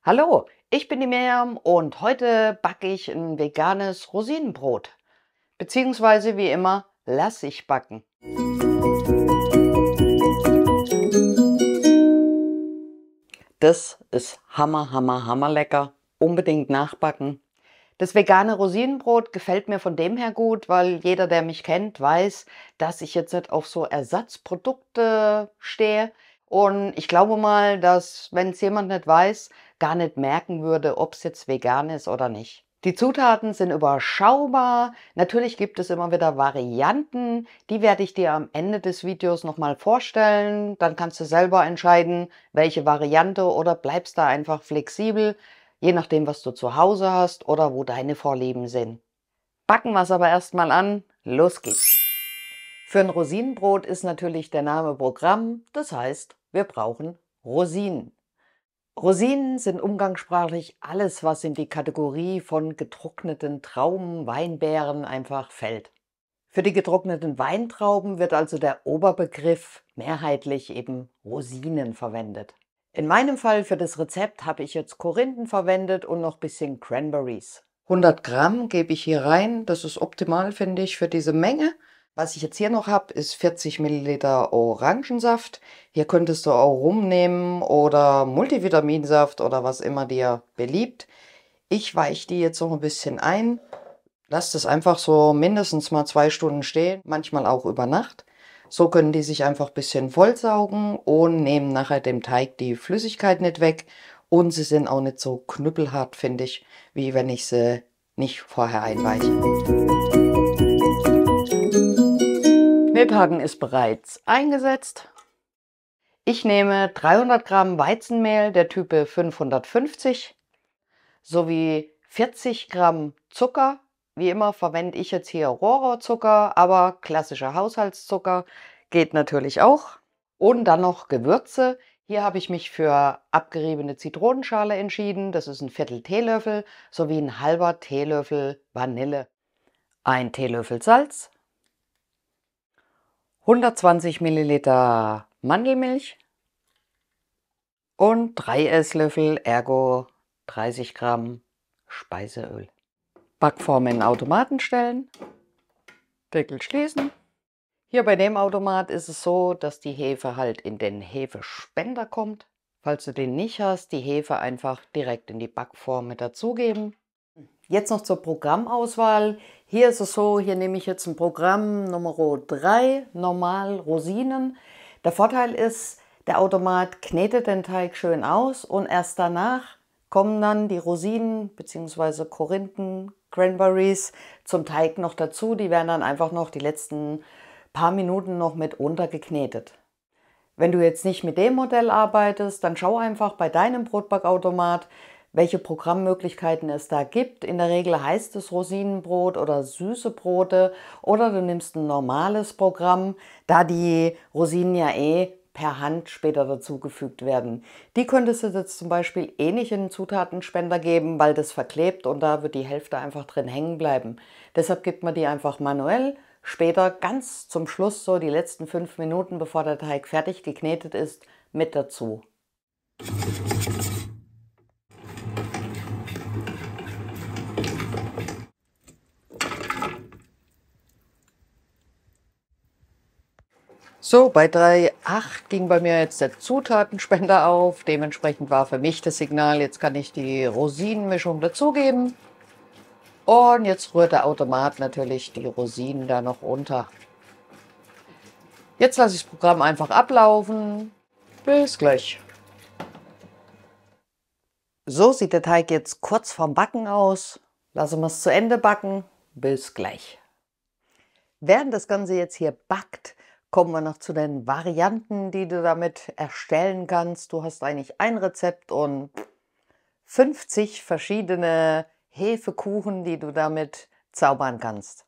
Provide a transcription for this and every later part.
Hallo, ich bin die Miriam und heute backe ich ein veganes Rosinenbrot. Beziehungsweise wie immer, lasse ich backen. Das ist hammer lecker. Unbedingt nachbacken. Das vegane Rosinenbrot gefällt mir von dem her gut, weil jeder, der mich kennt, weiß, dass ich jetzt nicht auf so Ersatzprodukte stehe. Und ich glaube mal, dass, wenn es jemand nicht weiß, gar nicht merken würde, ob es jetzt vegan ist oder nicht. Die Zutaten sind überschaubar. Natürlich gibt es immer wieder Varianten. Die werde ich dir am Ende des Videos nochmal vorstellen. Dann kannst du selber entscheiden, welche Variante, oder bleibst da einfach flexibel, je nachdem, was du zu Hause hast oder wo deine Vorlieben sind. Backen wir es aber erstmal an. Los geht's. Für ein Rosinenbrot ist natürlich der Name Programm. Das heißt, wir brauchen Rosinen. Rosinen sind umgangssprachlich alles, was in die Kategorie von getrockneten Trauben, Weinbeeren einfach fällt. Für die getrockneten Weintrauben wird also der Oberbegriff mehrheitlich eben Rosinen verwendet. In meinem Fall für das Rezept habe ich jetzt Korinthen verwendet und noch ein bisschen Cranberries. 100 Gramm gebe ich hier rein, das ist optimal, finde ich, für diese Menge. Was ich jetzt hier noch habe, ist 40 Milliliter Orangensaft. Hier könntest du auch Rum nehmen oder Multivitaminsaft oder was immer dir beliebt. Ich weiche die jetzt noch ein bisschen ein. Lass das einfach so mindestens mal 2 Stunden stehen, manchmal auch über Nacht. So können die sich einfach ein bisschen vollsaugen und nehmen nachher dem Teig die Flüssigkeit nicht weg. Und sie sind auch nicht so knüppelhart, finde ich, wie wenn ich sie nicht vorher einweiche. Mehlpacken ist bereits eingesetzt. Ich nehme 300 Gramm Weizenmehl der Type 550 sowie 40 Gramm Zucker. Wie immer verwende ich jetzt hier Rohrzucker, aber klassischer Haushaltszucker geht natürlich auch. Und dann noch Gewürze. Hier habe ich mich für abgeriebene Zitronenschale entschieden. Das ist ein Viertel Teelöffel sowie ein halber Teelöffel Vanille. Ein Teelöffel Salz. 120 Milliliter Mandelmilch und 3 Esslöffel, ergo 30 Gramm Speiseöl. Backform in den Automaten stellen, Deckel schließen. Hier bei dem Automat ist es so, dass die Hefe halt in den Hefespender kommt. Falls du den nicht hast, die Hefe einfach direkt in die Backform mit dazugeben. Jetzt noch zur Programmauswahl. Hier ist es so, hier nehme ich jetzt ein Programm Nummer 3, normal Rosinen. Der Vorteil ist, der Automat knetet den Teig schön aus und erst danach kommen dann die Rosinen bzw. Korinthen, Cranberries zum Teig noch dazu. Die werden dann einfach noch die letzten paar Minuten noch mit untergeknetet. Wenn du jetzt nicht mit dem Modell arbeitest, dann schau einfach bei deinem Brotbackautomat, welche Programmmöglichkeiten es da gibt. In der Regel heißt es Rosinenbrot oder süße Brote, oder du nimmst ein normales Programm, da die Rosinen ja per Hand später dazugefügt werden. Die könntest du jetzt zum Beispiel nicht in den Zutatenspender geben, weil das verklebt und da wird die Hälfte einfach drin hängen bleiben. Deshalb gibt man die einfach manuell. Später ganz zum Schluss, so die letzten 5 Minuten, bevor der Teig fertig geknetet ist, mit dazu. So, bei 3,8 ging bei mir jetzt der Zutatenspender auf. Dementsprechend war für mich das Signal, jetzt kann ich die Rosinenmischung dazugeben. Und jetzt rührt der Automat natürlich die Rosinen da noch unter. Jetzt lasse ich das Programm einfach ablaufen. Bis gleich. So sieht der Teig jetzt kurz vorm Backen aus. Lassen wir es zu Ende backen. Bis gleich. Während das Ganze jetzt hier backt, kommen wir noch zu den Varianten, die du damit erstellen kannst. Du hast eigentlich ein Rezept und 50 verschiedene Hefekuchen, die du damit zaubern kannst.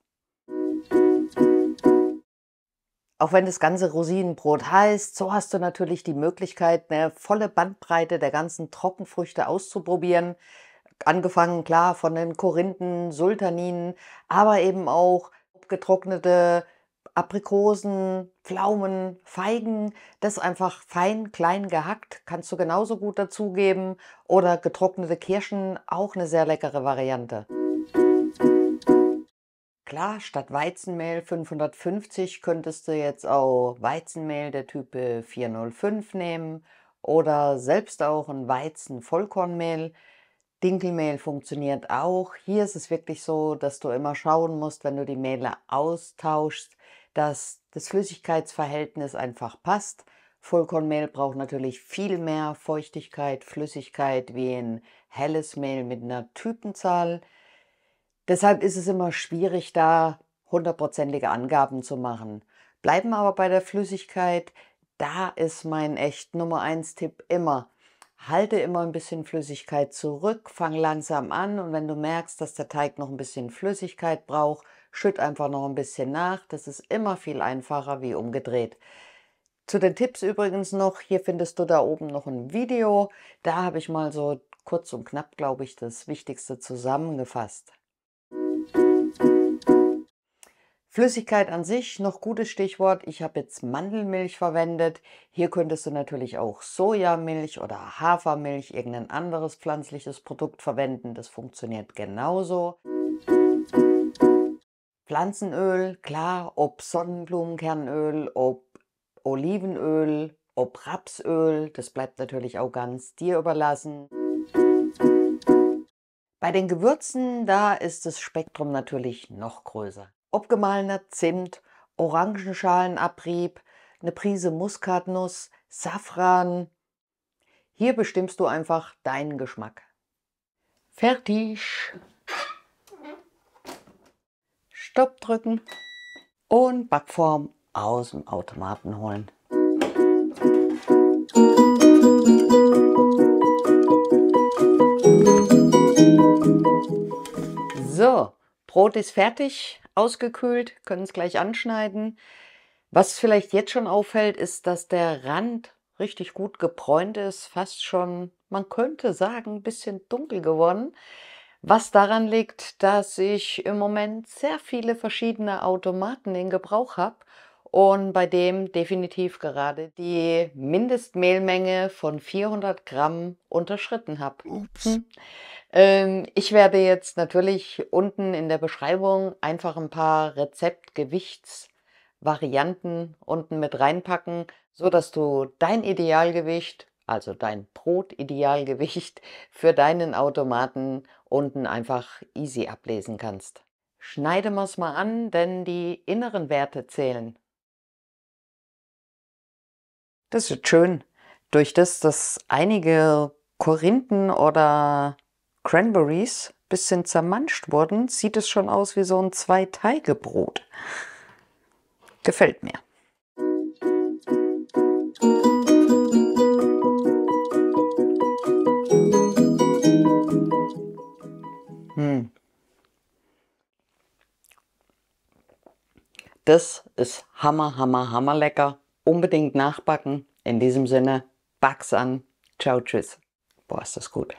Auch wenn das ganze Rosinenbrot heißt, so hast du natürlich die Möglichkeit, eine volle Bandbreite der ganzen Trockenfrüchte auszuprobieren. Angefangen, klar, von den Korinthen, Sultaninen, aber eben auch getrocknete Aprikosen, Pflaumen, Feigen, das einfach fein klein gehackt, kannst du genauso gut dazugeben, oder getrocknete Kirschen, auch eine sehr leckere Variante. Klar, statt Weizenmehl 550 könntest du jetzt auch Weizenmehl der Type 405 nehmen oder selbst auch ein Weizen-Vollkornmehl. Dinkelmehl funktioniert auch. Hier ist es wirklich so, dass du immer schauen musst, wenn du die Mehle austauschst, dass das Flüssigkeitsverhältnis einfach passt. Vollkornmehl braucht natürlich viel mehr Feuchtigkeit, Flüssigkeit wie ein helles Mehl mit einer Typenzahl. Deshalb ist es immer schwierig, da hundertprozentige Angaben zu machen. Bleiben aber bei der Flüssigkeit, da ist mein echt Nummer 1 Tipp immer: Halte immer ein bisschen Flüssigkeit zurück, fang langsam an, und wenn du merkst, dass der Teig noch ein bisschen Flüssigkeit braucht, schütt einfach noch ein bisschen nach. Das ist immer viel einfacher wie umgedreht. Zu den Tipps übrigens noch, hier findest du da oben noch ein Video. Da habe ich mal so kurz und knapp, glaube ich, das Wichtigste zusammengefasst. Flüssigkeit an sich, noch gutes Stichwort. Ich habe jetzt Mandelmilch verwendet. Hier könntest du natürlich auch Sojamilch oder Hafermilch, irgendein anderes pflanzliches Produkt verwenden. Das funktioniert genauso. Pflanzenöl, klar, ob Sonnenblumenkernöl, ob Olivenöl, ob Rapsöl, das bleibt natürlich auch ganz dir überlassen. Bei den Gewürzen, da ist das Spektrum natürlich noch größer. Ob gemahlener Zimt, Orangenschalenabrieb, eine Prise Muskatnuss, Safran. Hier bestimmst du einfach deinen Geschmack. Fertig. Stopp drücken und Backform aus dem Automaten holen. So, Brot ist fertig, ausgekühlt, können es gleich anschneiden. Was vielleicht jetzt schon auffällt, ist, dass der Rand richtig gut gebräunt ist, fast schon, man könnte sagen, ein bisschen dunkel geworden. Was daran liegt, dass ich im Moment sehr viele verschiedene Automaten in Gebrauch habe und bei dem definitiv gerade die Mindestmehlmenge von 400 Gramm unterschritten habe. Ich werde jetzt natürlich unten in der Beschreibung einfach ein paar Rezeptgewichtsvarianten unten mit reinpacken, so dass du dein Idealgewicht, also dein Brotidealgewicht für deinen Automaten unten einfach easy ablesen kannst. Schneide wir es mal an, denn die inneren Werte zählen. Das ist schön. Durch das, dass einige Korinthen oder Cranberries ein bisschen zermanscht wurden, sieht es schon aus wie so ein Zwei-Teige-Brot. Gefällt mir. Das ist hammer, hammer, hammer lecker. Unbedingt nachbacken. In diesem Sinne, back's an. Ciao, tschüss. Boah, ist das gut.